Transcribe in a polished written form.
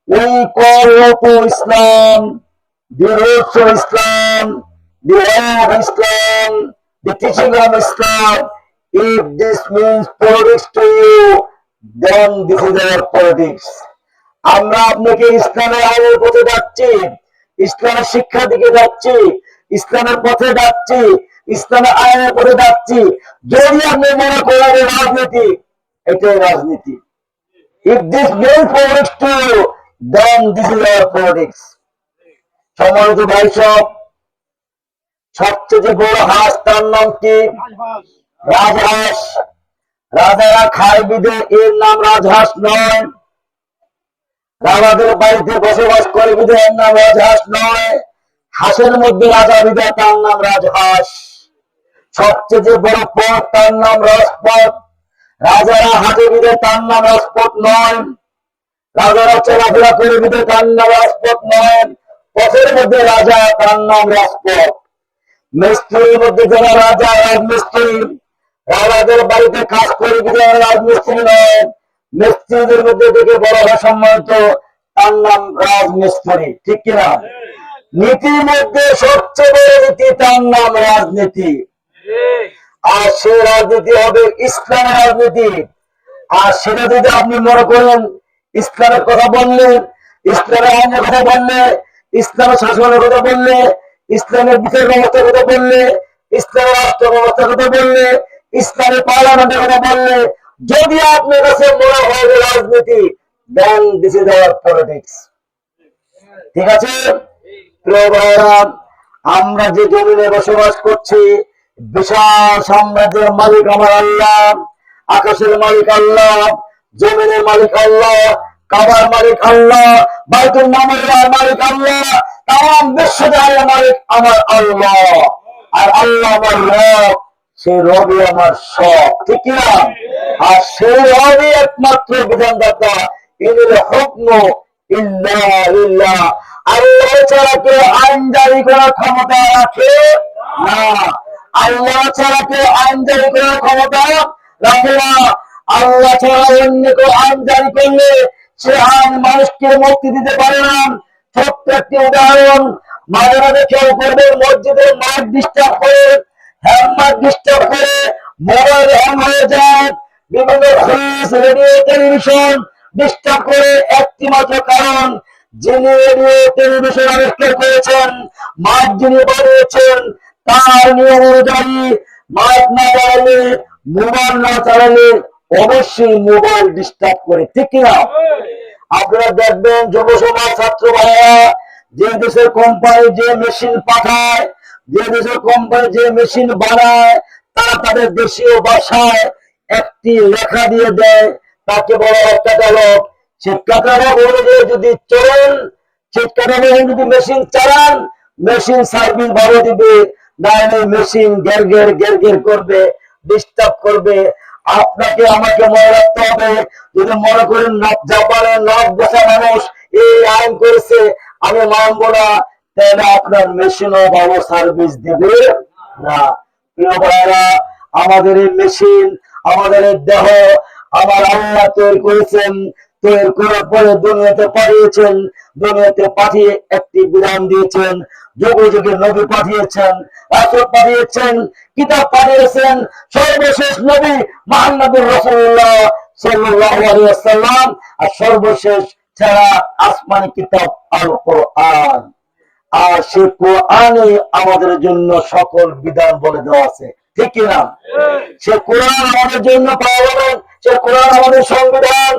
We call to Islam, the roots of Islam, the way of Islam, the teaching of Islam. If this means politics to you, then this is our politics. আমরা আপনাকে ইসলামের আইনের পথে ডাকছি, ইসলামের শিক্ষার দিকে ডাকছি, ইসলামের পথে ডাকছি, ইসলামের আইনের পথে ডাকছি। যদি আপনি মনে করেন রাজনীতি, এটাই রাজনীতি। If this means politics to you, then this is our politics. সম্মানিত ভাই সব, সবচেয়ে বড় হাঁস তার নাম কি? রাজহাঁস। রাজারা খায় বিদে এর নাম রাজহাঁস নয়। রাজাদের বাড়িতে বসবাস করে বিদে এর নাম রাজহাঁস নয়। হাঁসের মধ্যে রাজা বিদে তার নাম রাজহাঁস। সবচেয়ে বড় পথ তার নাম রাজপথ। রাজারা হাঁটে বিদে তার নাম রাজপথ নয়। রাজারা চলাফেরা করে বিদে তার নাম রাজপথ নয়। পথের মধ্যে রাজা তার নাম রাজপথ। মিস্ত্রির মধ্যে যারা রাজা রাজমিস্ত্রি, রাজাদের বাড়িতে কাজ করে বিদে রাজমিস্ত্রি নয়। মিস্ত্রিদের মধ্যে থেকে বড় সম্মানিত তার নাম রাজমিস্ত্রি, ঠিক কিনা? নীতির মধ্যে সবচেয়ে বড় নীতি তার নাম রাজনীতি। আর সে রাজনীতি হবে ইসলামের রাজনীতি। আর সেটা যদি আপনি মনে করেন ইসলামের কথা বললে, ইসলামের আইনের কথা বললে, ইসলামের শাসনের কথা বললে, ইসলামের বিচার ব্যবস্থার কথা বললে, ইসলামের রাষ্ট্র ব্যবস্থার কথা বললে, ইসলামের পার্লামেন্টের কথা বললে, যদি আপনার কাছে মনে হয় রাজনীতি, then this is our politics. ঠিক আছে প্রিয় ভাইরা, আমরা যে জমিনে বসবাস করছি, বিশাল সাম্রাজ্যের মালিক আমার আল্লাহ। আকাশের মালিক আল্লাহ, জমিনের মালিক আল্লাহ, কাবার মালিক আল্লাহ, বাইতুল মামুরের মালিক আল্লাহ, তাম বিশ্বজাহানের মালিক আমার আল্লাহ। আর আল্লাহ আমার রব, সেই রবই আমার সব, ঠিক না? আর সেই রবই একমাত্র বিধানদাতা। ইনিল হুকমু ইল্লা লিল্লাহ। আল্লাহ ছাড়া কেউ আইন জারি করার ক্ষমতা রাখে না। আল্লাহ ছাড়া কেউ আইন জারি করার ক্ষমতা রাখে না। আল্লাহ ছাড়া অন্য কেউ আইন জারি করলে সে আইন মানুষকে মুক্তি দিতে পারে না। ছোট্ট একটি উদাহরণ, মাঝে মাঝে কেউ করবে মসজিদের মাইক ডিস্টার্ব করে, হ্যান্ডমাইক ডিস্টার্ব করে, মোবাইল হ্যাং হয়ে যায়, বিভিন্ন ফ্রিজ, রেডিও, টেলিভিশন ডিস্টার্ব করে। একটি মাত্র কারণ, যিনি রেডিও টেলিভিশন আবিষ্কার করেছেন, মাইক যিনি বানিয়েছেন, তার নিয়ম অনুযায়ী মাইক না চালালে, মোবাইল না চালালে অবশ্যই মোবাইল ডিস্টার্ব করে, ঠিক কিনা? আপনারা দেখবেন যুব সমাজ, ছাত্র ভাইরা, যে দেশের কোম্পানি যে মেশিন পাঠায়, যে দেশের কোম্পানি যে মেশিন বানায়, তারা তাদের দেশীয় ভাষায় একটি লেখা দিয়ে দেয়, তাকে বলা হয় ক্যাটালগ। সে ক্যাটালগ অনুযায়ী যদি চলেন, সে ক্যাটালগ যদি মেশিন চালান, মেশিন সার্ভিস ভালো দিবে, নাহলে মেশিন গের গের গের গের করবে, ডিস্টার্ব করবে। আপনাকে আমাকে মনে রাখতে হবে, যদি মনে করেন জাপানের নখ বসা মানুষ এই আইন করেছে আমি মানবো না, তাহলে আপনার মেশিনও ভালো সার্ভিস দেবে না। প্রিয় ভাইরা, আমাদের এই মেশিন, আমাদের এই দেহ আমার আল্লাহ তৈরি করেছেন। তৈরি করার পরে দুনিয়াতে পাঠিয়েছেন। দুনিয়াতে পাঠিয়ে একটি বিধান দিয়েছেন। যুগে যুগে নবী পাঠিয়েছেন, রাসূল পাঠিয়েছেন, কিতাব পাঠিয়েছেন। সর্বশেষ নবী মুহাম্মদুর রাসূলুল্লাহ সাল্লাল্লাহু আলাইহি ওয়াসাল্লাম। আর সর্বশেষ ছাড়া আসমানি কিতাব আল কোরআন। আর সেই কোরআনে আমাদের জন্য সকল বিধান বলে দেওয়া আছে, ঠিক কিনা? সে কোরআন আমাদের জন্য পাওয়া যাবে, সে কোরআন আমাদের সংবিধান,